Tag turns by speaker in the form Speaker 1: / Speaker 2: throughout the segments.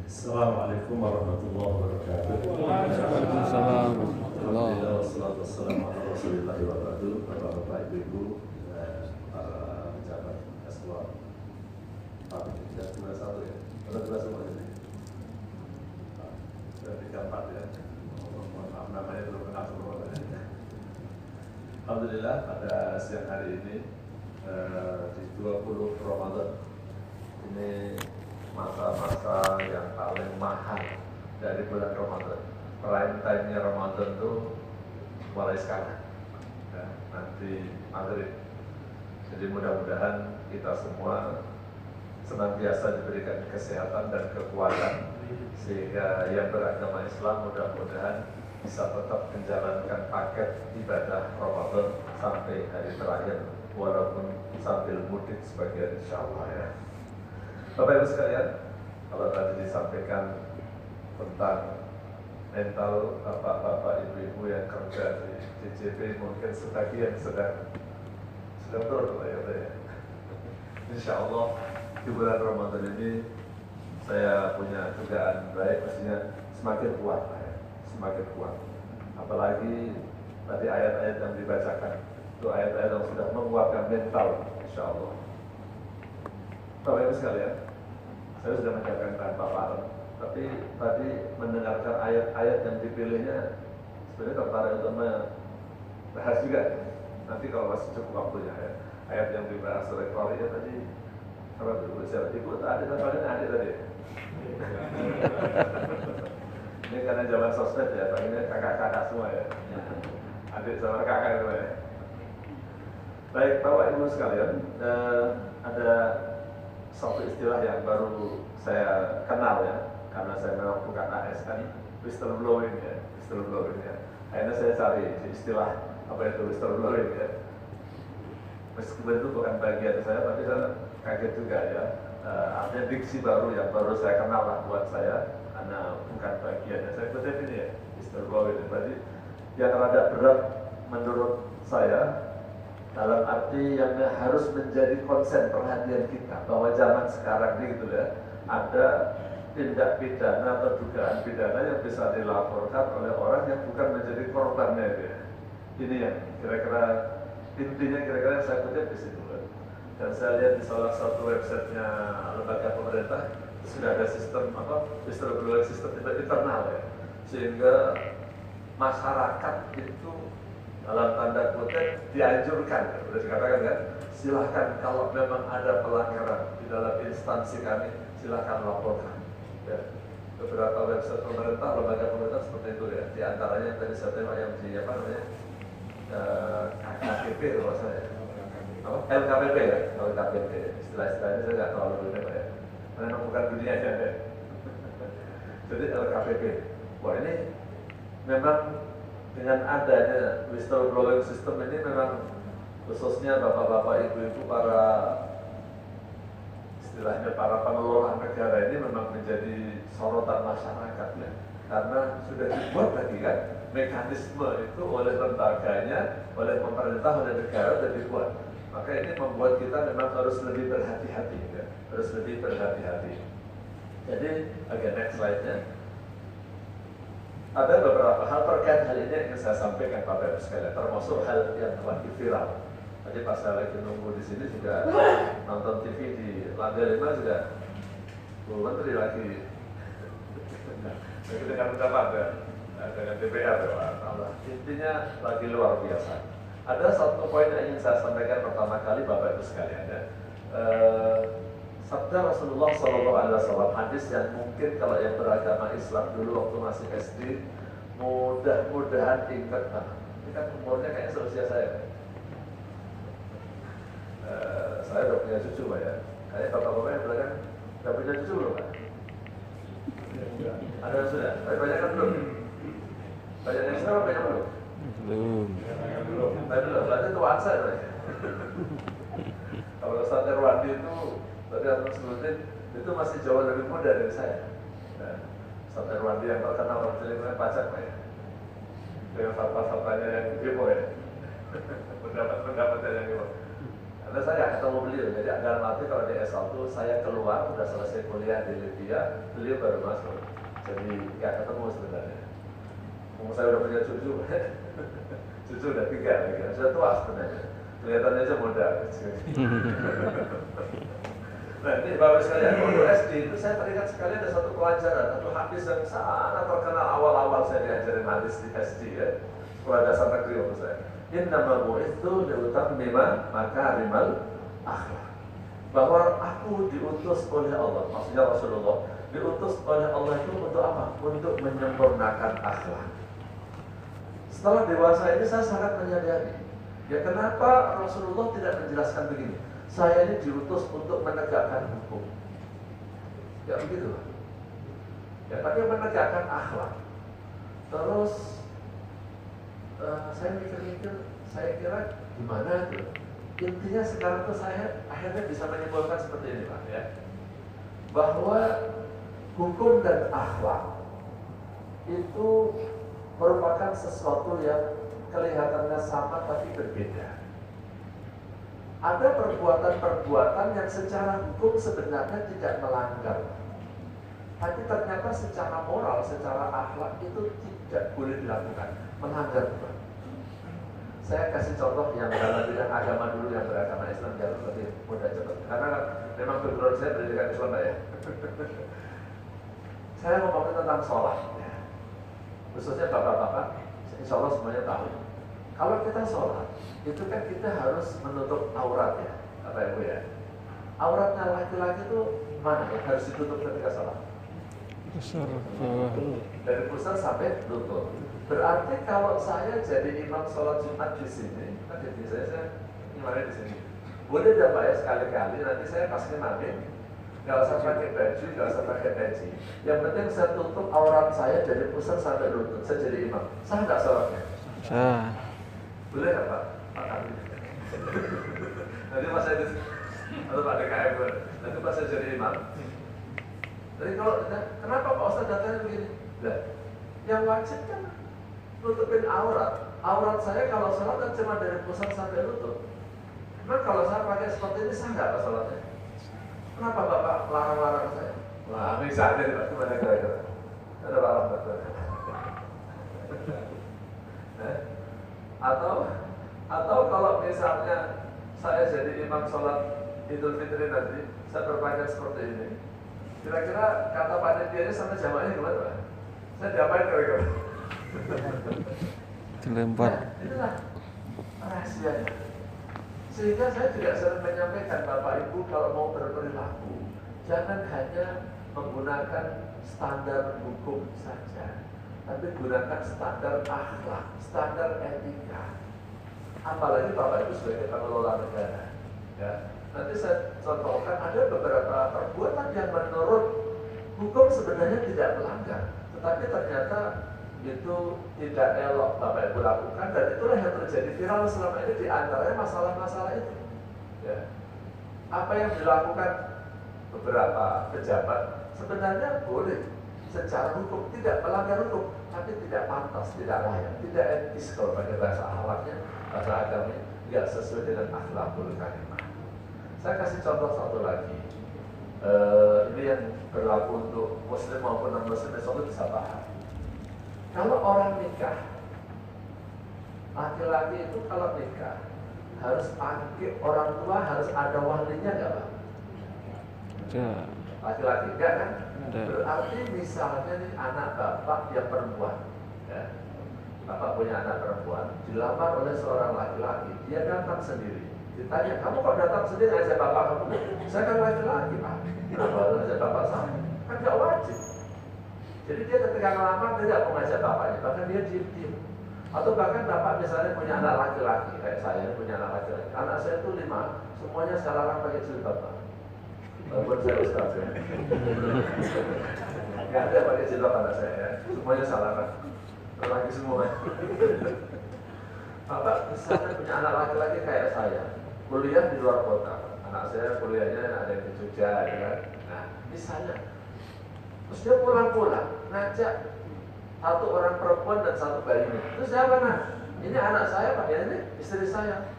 Speaker 1: Assalamualaikum warahmatullahi wabarakatuh.
Speaker 2: Waalaikumsalam warahmatullahi
Speaker 1: Alhamdulillah wassalatu wassalamu ala Rasulillah wa ba'du. Bapak-bapak, ibu-ibu, para pejabat eselon. Pak, sudah 21 ya? Sudah 2 semua ini? Sudah 34 ya? Mohon maaf, namanya belum kenal semua. Alhamdulillah pada siang hari ini di 20 Ramadan ini masa-masa yang paling mahal dari bulan Ramadan. Prime time-nya Ramadan itu mulai sekarang ya, nanti maghrib. Jadi mudah-mudahan kita semua senantiasa diberikan kesehatan dan kekuatan sehingga yang beragama Islam mudah-mudahan bisa tetap menjalankan paket ibadah Ramadan sampai hari terakhir walaupun sambil mudik sebagian insyaallah ya. Bapak Ibu sekalian, kalau tadi disampaikan tentang mental bapak-bapak ibu-ibu yang kerja di DJP mungkin sebagian sedang turun ya. Insya Allah di bulan Ramadan ini saya punya dugaan baik, maksudnya semakin kuat ya, semakin kuat. Apalagi tadi ayat-ayat yang dibacakan itu ayat-ayat yang sudah menguatkan mental, Insya Allah. Bapak Ibu sekalian, saya sudah menjalankan tanpa paparan, tapi tadi mendengarkan ayat-ayat yang dipilihnya sebenarnya tertarik untuk membahas juga. Nanti kalau masih cukup waktunya ya, ayat yang dibahas oleh Korea tadi apa dulu siapa? Ibu tadi tampaknya adik tadi. Ini karena zaman sosmed ya, panggilnya kakak-kakak semua ya, adik sama kakak semua ya. Baik Bapak Ibu sekalian, ada satu istilah yang baru saya kenal ya, karena saya memang bukan ASN, whistleblowing ya, whistleblowing ya. Akhirnya saya cari istilah apa itu whistleblowing ya. Meskipun itu bukan bagian saya, tapi saya kaget juga ya. Artinya diksi baru yang baru saya kenal lah buat saya, karena bukan bagiannya. Saya kutip ini ya, whistleblowing. Berarti yang rada berat menurut saya, dalam arti yang harus menjadi konsen perhatian kita bahwa zaman sekarang ini gitu ya, ada tindak pidana atau dugaan pidana yang bisa dilaporkan oleh orang yang bukan menjadi korbannya ya. Ini yang kira-kira intinya kira-kira yang saya kutip di situ kan. Dan saya lihat di salah satu websitenya lembaga pemerintah sudah ada sistem apa, sistem internal ya, sehingga masyarakat itu dalam tanda kutip dianjurkan, sudah dikatakan kan, silahkan kalau memang ada pelanggaran di dalam instansi kami, silahkan laporkan. Ya. Beberapa website pemerintah, lembaga pemerintah seperti itu ya. Di antaranya yang tadi saya tengok yang di apa namanya, KKP kalau saya, apa? LKPP ya, LKPP. Istilah-istilahnya saya nggak terlalu benar ya, karena bukan dunia aja ya. Jadi LKPP. Wah ini memang dengan adanya whistleblowing system ini memang khususnya bapak-bapak, ibu-ibu, para istilahnya para pengelola negara ini memang menjadi sorotan masyarakat ya. Karena sudah dibuat lagi kan mekanisme itu oleh lembaganya, oleh pemerintah, oleh negara sudah dibuat. Maka ini membuat kita memang harus lebih berhati-hati ya. Harus lebih berhati-hati. Jadi next slide-nya. Ada beberapa hal terkait hal ini yang ingin saya sampaikan pada Bapak sekalian, termasuk hal yang lagi viral. Tadi pas saya lagi nunggu di sini juga nonton TV di Lantai 5 juga Bu Menteri lagi dengan pendapat ya, dengan DPR ya, Allah. Intinya lagi luar biasa. Ada satu poin yang ingin saya sampaikan pertama kali Bapak Ibu sekalian ya. Sabda Rasulullah SAW, hadis yang mungkin kalau yang beragama Islam dulu waktu masih SD mudah-mudahan ingat banget. Ini kan umurnya kayaknya seusia saya. Saya udah punya cucu Pak ya. Kayaknya bapak-bapak yang belakang udah punya cucu belum Pak? Ada yang sudah? Tapi banyak kan belum? Banyak yang sudah, banyak belum? Belum. Belum, berarti tuaan saya Pak. Kalau Ustaz Irwandi itu tadi aku sebutin itu masih jauh lebih muda dari saya. Nah, Ustaz Irwandi yang terkenal berjelimet pajak Pak ya, dengan fatwa-fatwanya yang demo ya, pendapat-pendapatnya yang demo. Karena saya nggak ketemu beliau, jadi dalam arti kalau di S1 saya keluar, udah selesai kuliah di Libya, beliau baru masuk. Jadi nggak ketemu sebenarnya. Saya udah punya cucu, cucu udah 3 lagi, sudah tua sebenarnya. Kelihatannya aja muda. Nah ini Bapak sekalian, waktu SD itu saya teringat sekali ada satu pelajaran, satu hadis yang sangat terkenal awal-awal saya diajarin hadis di SD ya, sekolah dasar negeri waktu saya. Innama bu'itsu liutammima makarimal akhlak. Bahwa aku diutus oleh Allah, maksudnya Rasulullah, diutus oleh Allah itu untuk apa? Untuk menyempurnakan akhlak. Setelah dewasa ini saya sangat menyadari, ya kenapa Rasulullah tidak menjelaskan begini? Saya ini diutus untuk menegakkan hukum. Ya begitu. Ya, tapi menegakkan akhlak. Terus saya mikir-mikir, saya kira gimana itu? Intinya sekarang tuh saya akhirnya bisa menyimpulkan seperti ini Pak ya. Bahwa hukum dan akhlak itu merupakan sesuatu yang kelihatannya sama tapi berbeda. Ada perbuatan-perbuatan yang secara hukum sebenarnya tidak melanggar, tapi ternyata secara moral, secara akhlak itu tidak boleh dilakukan, melanggar. Saya kasih contoh yang dalam bidang agama dulu, yang beragama Islam biar lebih mudah cepat. Karena memang background saya pendidikan Islam ya. Saya ngomongin tentang sholat, ya. Khususnya bapak-bapak, insya Allah semuanya tahu. Kalau kita sholat, itu kan kita harus menutup aurat ya, Bapak Ibu ya. Auratnya laki-laki itu mana ya? Harus ditutup ketika sholat. Dari pusar sampai lutut. Berarti kalau saya jadi imam sholat Jumat di sini, kan jadi saya imamnya di sini. Boleh dah Pak ya sekali-kali, nanti saya pas ngimamin, nggak usah pakai baju, nggak usah pakai peci. Yang penting saya tutup aurat saya dari pusar sampai lutut. Saya jadi imam. Sah nggak sholatnya?
Speaker 2: Sah.
Speaker 1: Boleh nggak Pak? Nanti pas saya atau Pak DKM, nanti pas saya jadi imam. Jadi kalau kenapa Pak Ustadz datanya begini? Nah, yang wajib kan nutupin aurat. Aurat saya kalau sholat kan cuma dari pusat sampai lutut. Nah kalau saya pakai seperti ini sah nggak Pak sholatnya? Kenapa Bapak larang-larang saya? Wah, misalnya Pak, gimana kira-kira? Ada Pak Rahmat. Atau kalau misalnya saya jadi imam sholat Idul Fitri nanti, saya berpakaian seperti ini. Kira-kira kata panitianya sama jamaahnya gimana Pak? Saya diapain kira-kira?
Speaker 2: Dilempar.
Speaker 1: Nah, itulah rahasianya. Sehingga saya juga sering menyampaikan Bapak Ibu kalau mau berperilaku, jangan hanya menggunakan standar hukum saja, tapi gunakan standar akhlak, standar etika. Apalagi Bapak Ibu sebagai pengelola negara. Ya. Nanti saya contohkan ada beberapa perbuatan yang menurut hukum sebenarnya tidak melanggar, tetapi ternyata itu tidak elok Bapak Ibu lakukan, dan itulah yang terjadi viral selama ini, di antaranya masalah-masalah itu. Ya. Apa yang dilakukan beberapa pejabat sebenarnya boleh secara hukum, tidak melanggar hukum, tapi tidak pantas, tidak layak, tidak etis kalau pakai bahasa akhlaknya, bahasa agamanya, tidak sesuai dengan akhlakul karimah. Saya kasih contoh satu lagi. Ini yang berlaku untuk Muslim maupun non-Muslim, itu bisa paham. Kalau orang nikah, laki-laki itu kalau nikah harus panggil orang tua, harus ada walinya nggak Pak?
Speaker 2: Ya.
Speaker 1: Laki-laki enggak kan?
Speaker 2: Ada.
Speaker 1: Berarti misalnya nih anak bapak yang perempuan, ya, bapak punya anak perempuan, dilamar oleh seorang laki-laki, dia datang sendiri. Ditanya, kamu kok datang sendiri ngajak bapak kamu? Saya kan laki-laki Pak, kenapa ngajak bapak saya? Kan nggak wajib. Jadi dia ketika ngelamar dia tidak mau ngajak bapaknya, bahkan dia diem-diem. Atau bahkan bapak misalnya punya anak laki-laki, kayak saya punya anak laki-laki. Anak saya itu 5, semuanya saya larang pakai jilbab Pak. Walaupun saya ustaz ya. Nggak ada pakai jilbab anak saya ya. Semuanya saya larang. Laki semua. Bapak misalnya punya anak laki-laki kayak saya, kuliah di luar kota. Anak saya kuliahnya ada di Jogja, ya kan. Nah, misalnya, terus dia pulang-pulang ngajak satu orang perempuan dan satu bayi. Terus siapa nah? Ini anak saya Pak, ya ini istri saya.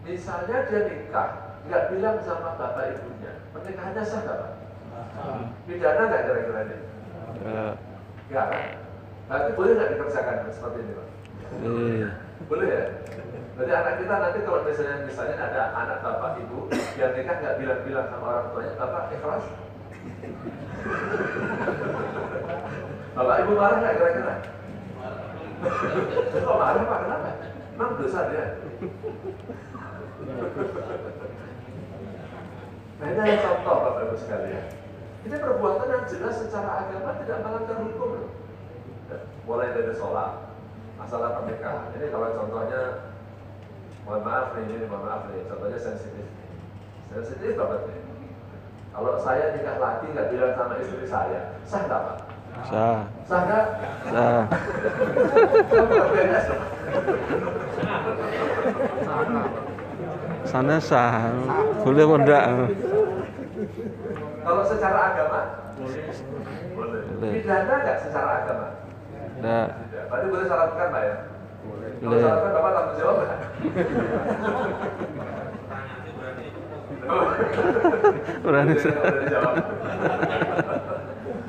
Speaker 1: Misalnya dia nikah, nggak bilang sama bapak ibunya, pernikahannya sah nggak Pak? Pidana nggak kira-kira ini? Nggak kan? Berarti boleh nggak dikerjakan seperti ini Pak? Boleh ya? Berarti anak kita nanti kalau misalnya ada anak bapak ibu yang nikah nggak bilang-bilang sama orang tuanya, bapak ikhlas? Bapak ibu marah nggak kira-kira? Kok marah Pak? Kenapa? Memang dosa dia. Nah ini ada contoh Bapak Ibu sekalian. Ini perbuatan yang jelas secara agama tidak melanggar hukum loh. Mulai dari sholat, masalah pernikahan. Ini kalau contohnya, mohon maaf nih, contohnya sensitif. Sensitif banget nih. Kalau saya nikah lagi nggak bilang sama istri saya, sah nggak Pak?
Speaker 2: Sah.
Speaker 1: Sah nggak?
Speaker 2: Sah. Sana sah. Boleh apa enggak?
Speaker 1: Kalau secara agama? Boleh. Pidana nggak secara agama?
Speaker 2: Enggak.
Speaker 1: Berarti boleh sarankan Pak ya? Kalau
Speaker 2: Boleh.
Speaker 1: sarankan Bapak tanggung jawab nggak?
Speaker 2: Berani
Speaker 1: Saya nggak berani jawab.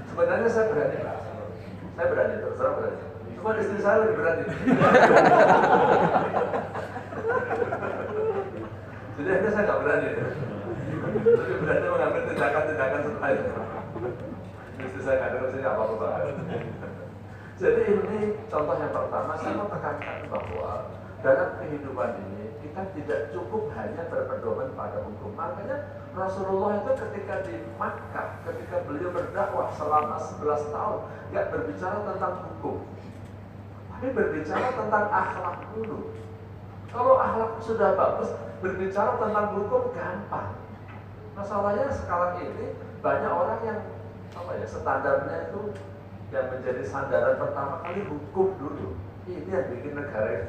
Speaker 1: Sebenarnya saya berani Pak. Saya berani, terus terang berani. Cuma istri saya lebih berani. Jadi akhirnya saya nggak berani. Lebih berani mengambil tindakan-tindakan setelah itu. Istri saya nggak dengar, saya nggak apa-apa Pak. Jadi ini contoh yang pertama, saya mau tekankan bahwa dalam kehidupan ini kita tidak cukup hanya berpedoman pada hukum. Makanya Rasulullah itu ketika di Makkah, ketika beliau berdakwah selama 11 tahun, nggak berbicara tentang hukum, tapi berbicara tentang akhlak dulu. Kalau akhlak sudah bagus, berbicara tentang hukum gampang. Masalahnya sekarang ini banyak orang yang standarnya itu yang menjadi sandaran pertama kali hukum dulu. Ini yang bikin negara ini.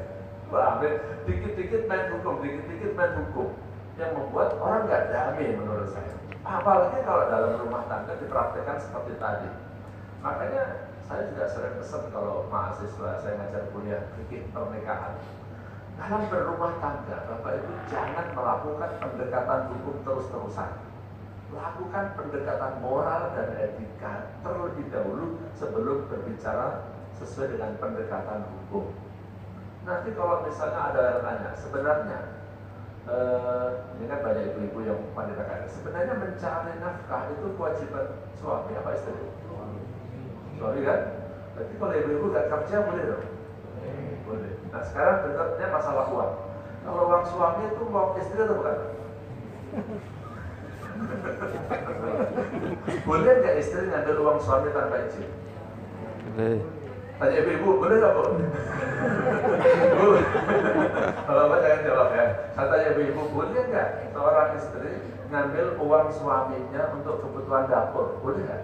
Speaker 1: Dikit-dikit main hukum, dikit-dikit main hukum, yang membuat orang nggak damai menurut saya. Apalagi kalau dalam rumah tangga dipraktekkan seperti tadi. Makanya saya juga sering pesan kalau mahasiswa saya ngajar kuliah fikih pernikahan. Dalam berumah tangga, Bapak Ibu jangan melakukan pendekatan hukum terus-terusan. Lakukan pendekatan moral dan etika terlebih dahulu sebelum berbicara sesuai dengan pendekatan hukum. Nanti kalau misalnya ada yang tanya, sebenarnya ini kan banyak ibu-ibu yang wanita kaya. Sebenarnya mencari nafkah itu kewajiban suami apa istri? Suami kan? Jadi kalau ibu-ibu nggak kerja boleh dong? Boleh. Nah sekarang bentuknya masalah uang. Kalau uang suami itu uang istri atau bukan? Boleh nggak istri ngambil uang suami tanpa izin?
Speaker 2: Boleh.
Speaker 1: Tanya ibu-ibu, boleh nggak Bu? Kalau Bapak jangan jawab ya. Saya tanya ibu-ibu, boleh nggak seorang istri ngambil uang suaminya untuk kebutuhan dapur? Boleh nggak?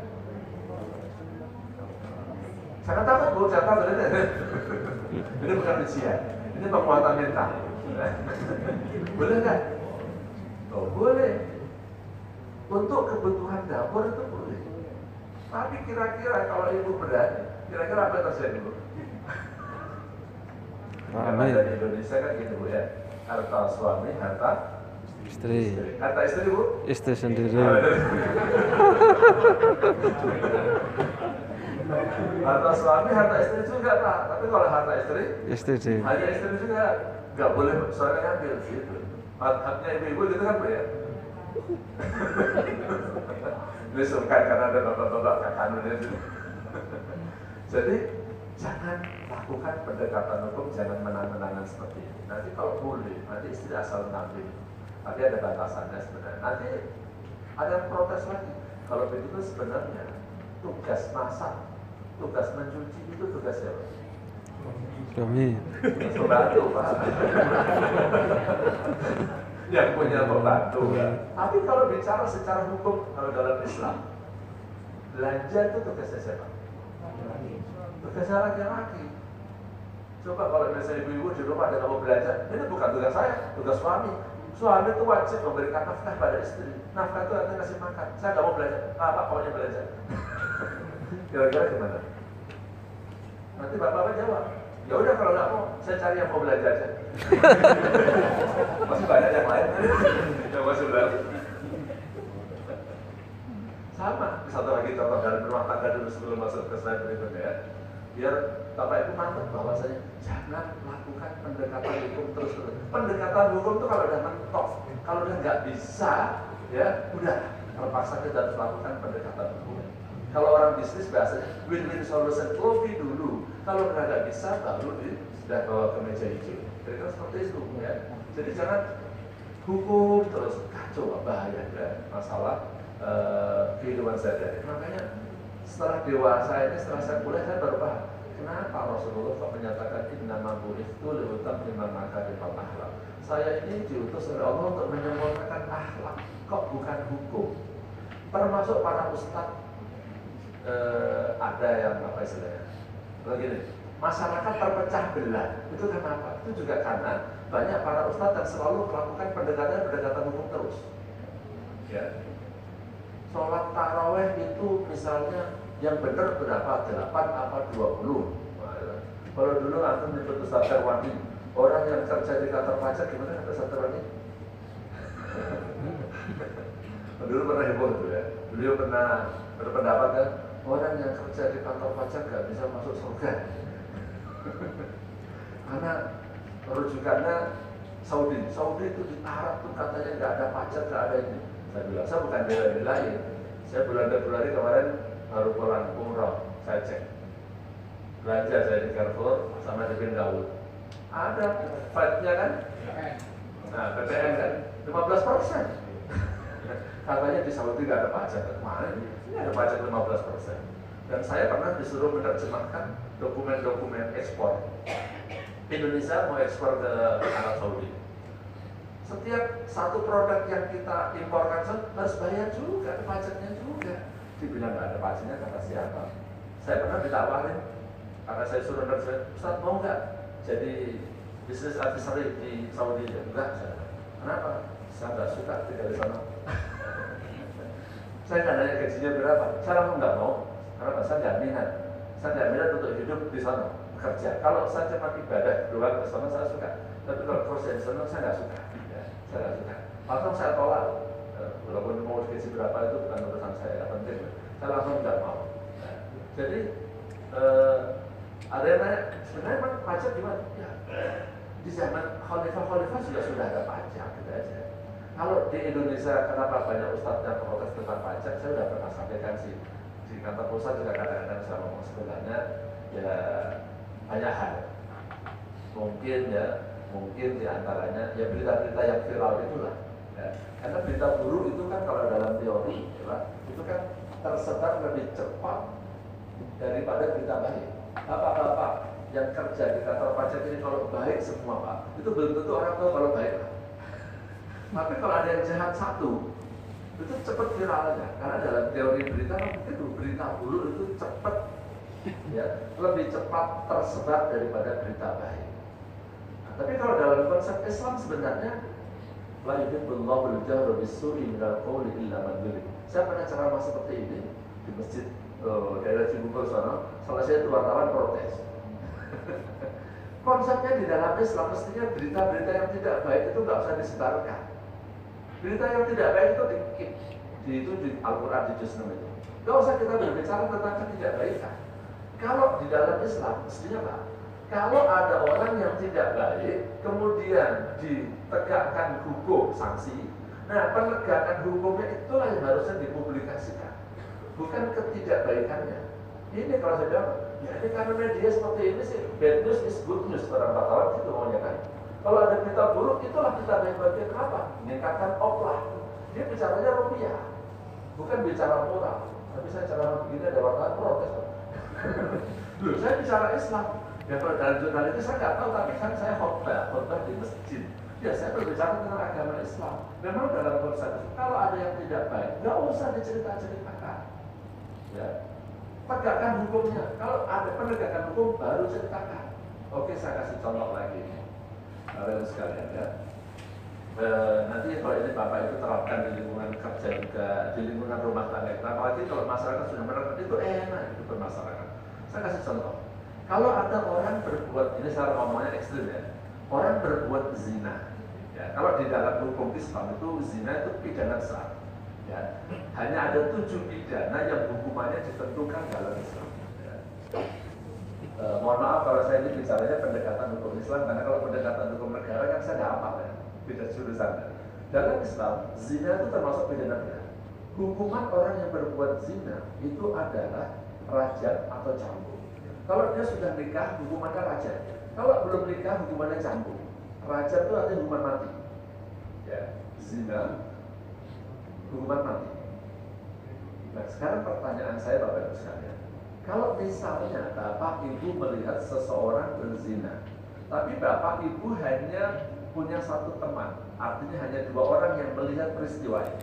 Speaker 1: Jangan takut Bu, jangan takut. Ini bukan ujian, ini penguatan mental. Boleh nggak? Oh boleh. Untuk kebutuhan dapur itu boleh. Tapi kira-kira kalau ibu berani, kira-kira apa yang terjadi Bu? Yang ada di Indonesia kan gitu Bu ya, harta suami, harta
Speaker 2: Istri.
Speaker 1: Harta istri Bu?
Speaker 2: Istri sendiri.
Speaker 1: Harta suami, harta istri juga Pak. Tapi kalau harta istri,
Speaker 2: Istri.
Speaker 1: hanya istri juga nggak boleh soalnya ngambil gitu. Haknya ibu-ibu gitu kan Bu ya? Ini sungkan karena ada bapak-bapak kakanun itu. Jadi jangan lakukan pendekatan hukum, jangan menang-menangan seperti ini. Nanti kalau boleh, nanti istri asal ngambil. Tapi ada batasannya sebenarnya. Nanti ada yang protes lagi. Kalau begitu sebenarnya tugas masak, tugas mencuci itu tugas siapa?
Speaker 2: Kami.
Speaker 1: Pembantu Pak. Yang punya pembantu. Tapi kalau bicara secara hukum, kalau dalam Islam, belanja itu tugasnya siapa? Tugasnya laki-laki. Coba kalau misalnya ibu-ibu di rumah ada mau belanja, ini bukan tugas saya, tugas suami. Suami itu wajib memberikan nafkah pada istri. Nafkah itu artinya kasih makan. Saya nggak mau belanja, Bapak maunya belanja. Kira-kira gimana? Nanti Bapak jawab, Ya udah kalau nggak mau, saya cari yang mau belajar aja. Masih banyak yang lain yang masih belajar. Sama, satu lagi contoh dari rumah tangga dulu sebelum masuk ke slide berikutnya ya. Biar Bapak Ibu mantap bahwasanya jangan lakukan pendekatan hukum terus-terus. Pendekatan hukum itu kalau udah mentok, kalau udah nggak bisa, ya udah terpaksa kita harus lakukan pendekatan hukum. Kalau orang bisnis biasanya win-win solution lebih dulu. Kalau nggak bisa, baru sudah bawa ke meja hijau. Kira-kira seperti itu ya. Jadi jangan hukum terus kacau, bahaya ya masalah kehidupan sehari-hari. Makanya setelah dewasa ini, setelah saya kuliah, saya baru paham kenapa Rasulullah kok menyatakan innama bu'itsu liutammima makarimul akhlak. Saya ini diutus oleh Allah untuk menyempurnakan akhlak, kok bukan hukum. Termasuk para ustadz ada yang apa istilahnya? Begini, masyarakat terpecah belah. Itu kenapa? Itu juga karena banyak para ustadz yang selalu melakukan pendekatan hukum terus. Ya. Sholat taraweh itu misalnya yang benar berapa? 8 apa 20? Kalau dulu antum nyebut Ustaz Terwani, orang yang kerja di kantor pajak gimana kata Ustaz Terwani? Dulu pernah heboh itu ya. Beliau pernah berpendapat kan, orang yang kerja di kantor pajak gak bisa masuk surga. Karena rujukannya Saudi itu di Arab tuh katanya gak ada pajak, gak ada ini. Saya bilang, saya bukan bela-belain. Saya bulan Februari kemarin baru pulang umroh, saya cek belanja saya di Carrefour sama di Bin Daud. Ada VAT-nya kan? Nah, PPN kan 15%. Katanya di Saudi nggak ada pajak. Kemarin ini ada pajak 15%. Dan saya pernah disuruh menerjemahkan dokumen-dokumen ekspor. Indonesia mau ekspor ke Arab Saudi. Setiap satu produk yang kita imporkan harus bayar juga, ada pajaknya juga. Dibilang nggak ada pajaknya, kata siapa? Saya pernah ditawarin, karena saya suruh nerjemahin, Ustaz mau nggak jadi bisnis advisory di Saudi? Ya enggak, saya. Kenapa? Saya nggak suka tinggal di sana. Saya nggak nanya gajinya berapa, saya langsung nggak mau. Karena saya nggak minat. Saya nggak minat untuk hidup di sana, bekerja. Kalau saya cuma ibadah doang ke sana, saya suka. Tapi kalau kerja di sana, saya nggak suka. Saya nggak suka. Langsung saya tolak. Walaupun mau gaji berapa itu bukan urusan saya, nggak penting. Saya langsung nggak mau. Nah, jadi ada yang nanya, sebenarnya memang pajak gimana? Ya, di zaman khalifah juga sudah ada pajak, gitu aja. Kalau di Indonesia, kenapa banyak ustadz yang protes tentang pajak? Saya sudah pernah sampaikan sih. Di kantor pusat juga kadang-kadang saya ngomong sebenarnya ya banyak hal. Mungkin diantaranya ya berita-berita yang viral itulah. Ya. Karena berita buruk itu kan kalau dalam teori ya, itu kan tersebar lebih cepat daripada berita baik. Bapak-bapak yang kerja di kantor pajak ini kalau baik semua Pak, itu belum tentu orang tahu kalau baik Pak. Tapi kalau ada yang jahat satu, itu cepat viralnya. Karena dalam teori berita kan begitu, berita buruk itu cepat, ya, lebih cepat tersebar daripada berita baik. Nah, tapi kalau dalam konsep Islam sebenarnya la yuhibbullahu al-jahra bis-su'i minal qawli illa man zulim. Saya pernah ceramah seperti ini di masjid daerah Cibubur sana. Selesai itu wartawan protes. Konsepnya di dalam Islam mestinya berita-berita yang tidak baik itu nggak usah disebarkan. Berita yang tidak baik itu dikit. Itu di Al-Quran di juz 6 itu. Nggak usah kita berbicara tentang ketidakbaikan. Kalau di dalam Islam mestinya Pak, kalau ada orang yang tidak baik, kemudian ditegakkan hukum sanksi. Nah, penegakan hukumnya itulah yang harusnya dipublikasikan, bukan ketidakbaikannya. Ini kalau saya bilang, ya ini karena media seperti ini sih, bad news is good news, orang wartawan itu maunya kan. Kalau ada berita buruk, itulah kita baik-baiknya. Kenapa? Meningkatkan oplah. Dia bicaranya rupiah, bukan bicara moral. Tapi saya cara begini ada wartawan protes. Loh, saya bicara Islam. Ya kalau dalam jurnal itu saya nggak tahu, tapi kan saya khotbah di masjid. Ya saya berbicara tentang agama Islam. Memang dalam konsep itu, kalau ada yang tidak baik, nggak usah diceritakan. Ya, tegakkan hukumnya. Kalau ada penegakan hukum, baru ceritakan. Oke, saya kasih contoh lagi. Kalian sekalian ya. Nanti kalau ini Bapak itu terapkan di lingkungan kerja juga, di lingkungan rumah tangga. Apalagi kalau masyarakat sudah menerapkan itu enak itu bermasyarakat. Saya kasih contoh. Kalau ada orang berbuat, ini secara ngomongnya ekstrim ya, orang berbuat zina, ya, kalau di dalam hukum Islam itu zina itu pidana besar, ya. Hanya ada 7 pidana yang hukumannya ditentukan dalam Islam. Ya. Mohon maaf kalau saya ini bicaranya pendekatan hukum Islam, karena kalau pendekatan hukum negara kan saya nggak apa ya, beda jurusan. Dalam Islam, zina itu termasuk pidana berat. Hukuman orang yang berbuat zina itu adalah rajam atau cambuk. Kalau dia sudah nikah, hukumannya rajam. Kalau belum nikah, hukumannya cambuk. Rajam itu artinya hukuman mati. Ya, zina, hukuman mati. Nah, sekarang pertanyaan saya Bapak Ibu sekalian. Kalau misalnya Bapak Ibu melihat seseorang berzina, tapi Bapak Ibu hanya punya satu teman, artinya hanya 2 orang yang melihat peristiwa ini,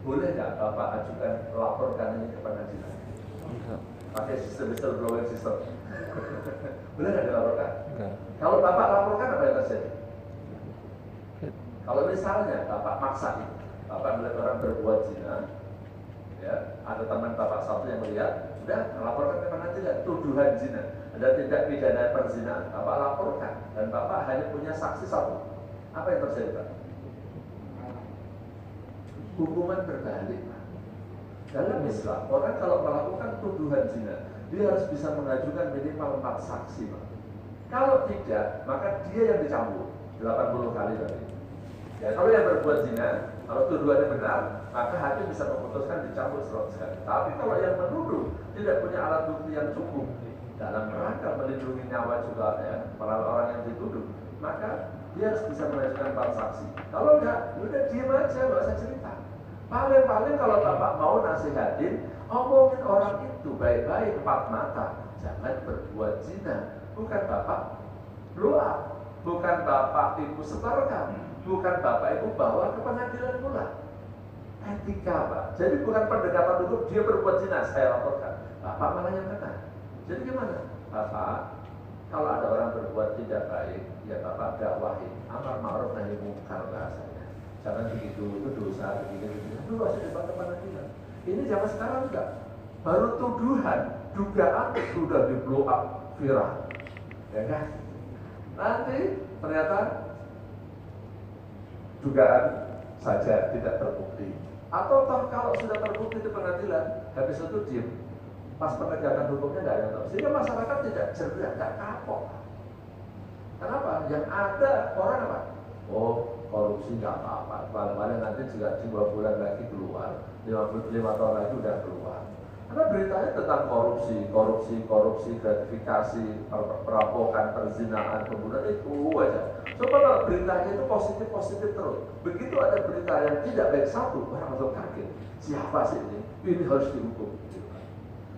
Speaker 1: boleh nggak Bapak ajukan laporkan ini ke pengadilan?
Speaker 2: Enggak.
Speaker 1: Pakai sistem whistleblowing system. Boleh nggak dilaporkan?
Speaker 2: Enggak.
Speaker 1: Kalau Bapak laporkan apa yang terjadi? Kalau misalnya Bapak maksa, Bapak melihat orang berbuat zina, ya, ada teman Bapak satu yang melihat, udah laporkan ke pengadilan, tuduhan zina, ada tindak pidana perzinaan, Bapak laporkan, dan Bapak hanya punya saksi satu. Apa yang terjadi, Pak? Hukuman berbalik, Pak. Dalam Islam, orang kalau melakukan tuduhan zina, dia harus bisa mengajukan minimal 4 saksi, Pak. Kalau tidak, maka dia yang dicambuk 80 kali tadi. Ya, kalau yang berbuat zina, kalau tuduhannya benar, maka hakim bisa memutuskan dicambuk 100 kali. Tapi kalau yang menuduh tidak punya alat bukti yang cukup dalam rangka melindungi nyawa juga ya para orang yang dituduh, maka dia harus bisa mengajukan 4 saksi. Kalau enggak, udah diem aja, nggak usah cerita. Paling-paling kalau Bapak mau nasihatin, omongin orang itu baik-baik 4 mata, jangan berbuat zina. Bukan Bapak blow up, bukan Bapak Ibu setorkan, bukan Bapak Ibu bawa ke pengadilan pula. Etika, Pak. Jadi bukan pendekatan hukum, dia berbuat zina, saya laporkan. Bapak malah yang kena. Jadi gimana? Bapak, kalau ada orang berbuat tidak baik, ya Bapak dakwahi, amar ma'ruf nahi munkar bahasanya. Jangan begitu, itu dosa, begitu. Itu harus dibawa ke pengadilan. Ini zaman sekarang enggak. Baru tuduhan, dugaan sudah di blow up viral. Ya kan? Nanti ternyata dugaan saja tidak terbukti. Atau kalau sudah terbukti di pengadilan, habis itu diem. Pas penegakan hukumnya nggak ada yang tahu. Sehingga masyarakat tidak cerdas, nggak kapok. Kenapa? Yang ada orang apa? Oh, korupsi nggak apa-apa. Paling-paling nanti juga 2 bulan lagi keluar, 5 tahun lagi udah keluar. Karena beritanya tentang korupsi, gratifikasi, perampokan, perzinaan, pembunuhan itu aja. Coba kalau beritanya itu positif terus. Begitu ada berita yang tidak baik satu, orang langsung kaget. Siapa sih ini? Ini harus dihukum.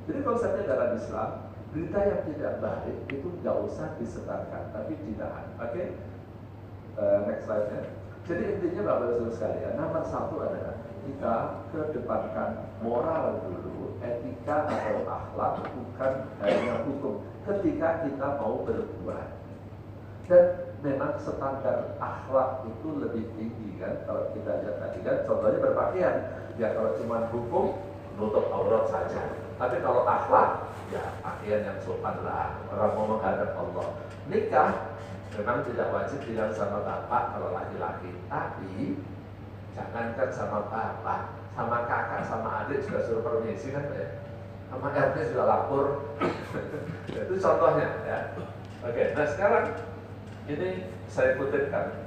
Speaker 1: Jadi konsepnya dalam Islam, berita yang tidak baik itu nggak usah disebarkan, tapi ditahan. Oke? Next slide-nya. Jadi intinya Bapak Ibu sekalian, nomor 1 adalah kita kedepankan moral dulu, etika atau akhlak, bukan hanya hukum. Ketika kita mau berbuat, dan memang standar akhlak itu lebih tinggi kan. Kalau kita lihat tadi kan, contohnya berpakaian. Ya kalau cuma hukum, nutup aurat saja. Tapi kalau akhlak, ya pakaian yang sopan lah. Orang mau menghadap Allah. Nikah memang tidak wajib bilang sama bapak kalau laki-laki, tapi jangankan sama bapak, sama kakak, sama adik juga suruh permisi kan ya. Sama RT juga lapor. Itu contohnya ya. Oke, nah sekarang ini saya kutipkan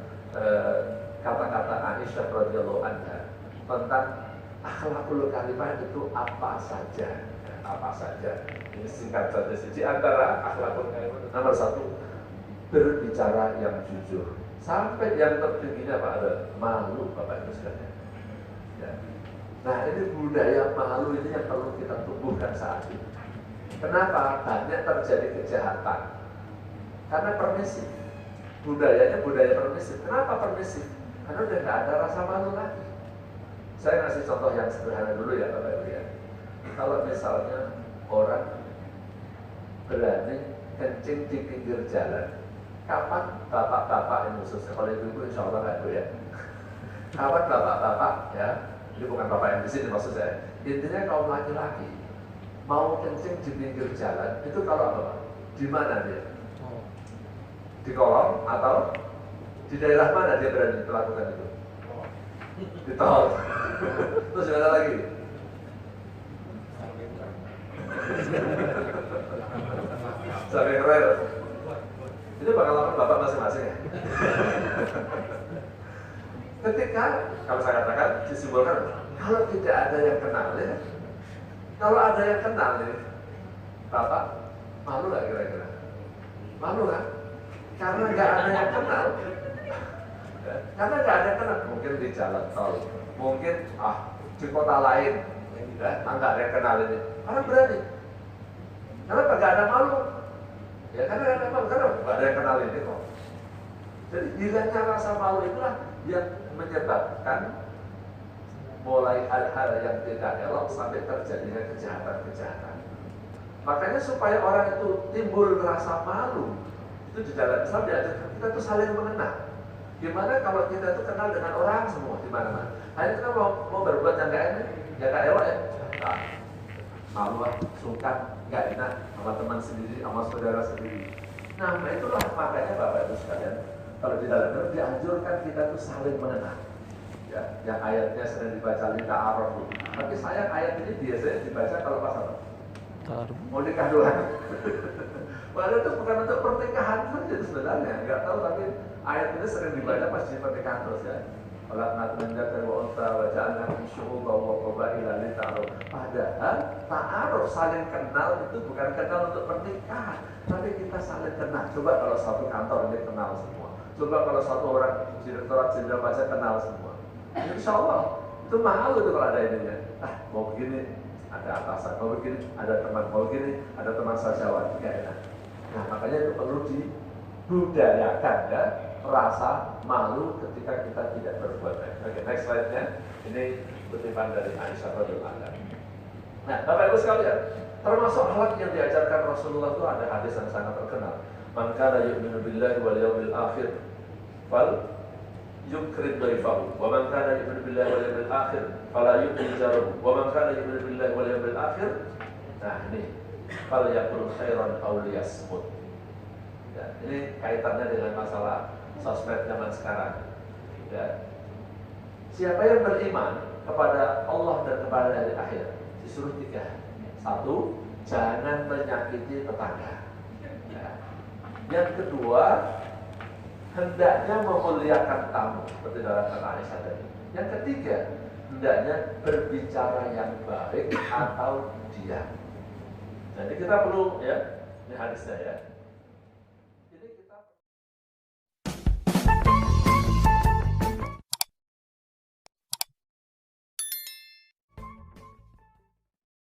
Speaker 1: kata-kata Aisyah radhiyallahu anha tentang akhlakul karimah itu apa saja. Apa saja. Ini singkat saja. Jadi antara akhlakul karimah nomor 1, berbicara yang jujur. Sampai yang tertingginya Pak ada malu Bapak Ibu sekalian. Ya. Nah ini budaya malu ini yang perlu kita tumbuhkan saat ini. Kenapa? Banyak terjadi kejahatan. Karena permisif. Budayanya budaya permisif. Kenapa permisif? Karena udah nggak ada rasa malu lagi. Saya ngasih contoh yang sederhana dulu ya Bapak Ibu ya. Kalau misalnya orang berani kencing di pinggir jalan, kapan bapak-bapak ini khususnya, kalau ibu-ibu insya Allah nggak ya. Kapan bapak-bapak ya, ini bukan bapak yang di sini maksud saya. Intinya kaum laki-laki mau kencing di pinggir jalan, itu kalau apa Pak? Di mana dia? Di kolong atau di daerah mana dia berani melakukan itu? Di tol. Terus gimana lagi? Sampai rel. Itu pengalaman Bapak masing-masing ya? Ketika, kalau saya katakan, disimpulkan, kalau tidak ada yang kenal ya, kalau ada yang kenal ya, Bapak malu nggak kira-kira? Malu kan? Karena nggak ada yang kenal. Karena nggak ada yang kenal, mungkin di jalan tol, mungkin di kota lain, nggak ada yang kenal ini. Karena berani. Karena nggak ada malu. Ya karena nggak ada malu, karena nggak ada yang kenal ini kok. Jadi hilangnya rasa malu itulah yang menyebabkan mulai hal-hal yang tidak elok sampai terjadinya kejahatan-kejahatan. Makanya supaya orang itu timbul rasa malu, itu di dalam Islam diajarkan kita tuh saling mengenal. Gimana kalau kita tuh kenal dengan orang semua di mana-mana? Hanya kita mau berbuat yang nggak enak, ya nggak elok ya. Nah, malu, sungkan, nggak enak sama teman sendiri, sama saudara sendiri. Nah, itulah makanya Bapak Ibu sekalian, kalau di dalam Islam dianjurkan kita tuh saling mengenal. Ya, yang ayatnya sering dibaca lita araf. Tapi sayang ayat ini biasanya dibaca kalau pas apa? Mau nikah doang. Padahal itu bukan untuk pernikahan saja sebenarnya, nggak tahu, tapi ayat ini sering dibaca pas di pernikahan terus ya. Kalau nanti dari unta wajahnya syuhu bahwa qabaila lita'aruf. Padahal ta'aruf saling kenal itu bukan kenal untuk pernikahan, tapi kita saling kenal. Coba kalau satu kantor ini kenal semua. Coba kalau satu orang direktorat jenderal pajak kenal semua. Insya Allah itu mahal itu kalau ada ininya. Mau begini ada atasan, mau begini ada teman, mau begini ada teman sejawat, nggak enak. Nah makanya itu perlu dibudayakan ya, rasa malu ketika kita tidak berbuat baik. Oke, next slide-nya. Ini kutipan dari Aisyah radhiyallahu anha. Nah, Bapak Ibu sekalian, termasuk akhlak yang diajarkan Rasulullah itu ada hadis yang sangat terkenal. Man kana yu'minu billahi wal yawmil akhir fal yukrim dhaifahu wa man kana yu'minu billahi wal yawmil akhir fala yu'min jaruhu wa man kana yu'minu billahi wal yawmil akhir. Nah, ini fal yaqul khairan aw liyasmut. Ya, ini kaitannya dengan masalah sosmed zaman sekarang. Ya. Siapa yang beriman kepada Allah dan kepada hari akhir disuruh 3. 1, jangan menyakiti tetangga. Ya. Yang kedua, hendaknya memuliakan tamu seperti dalam kata Aisyah tadi. Yang ketiga, hendaknya berbicara yang baik atau diam. Jadi kita perlu ya, ini hadisnya ya.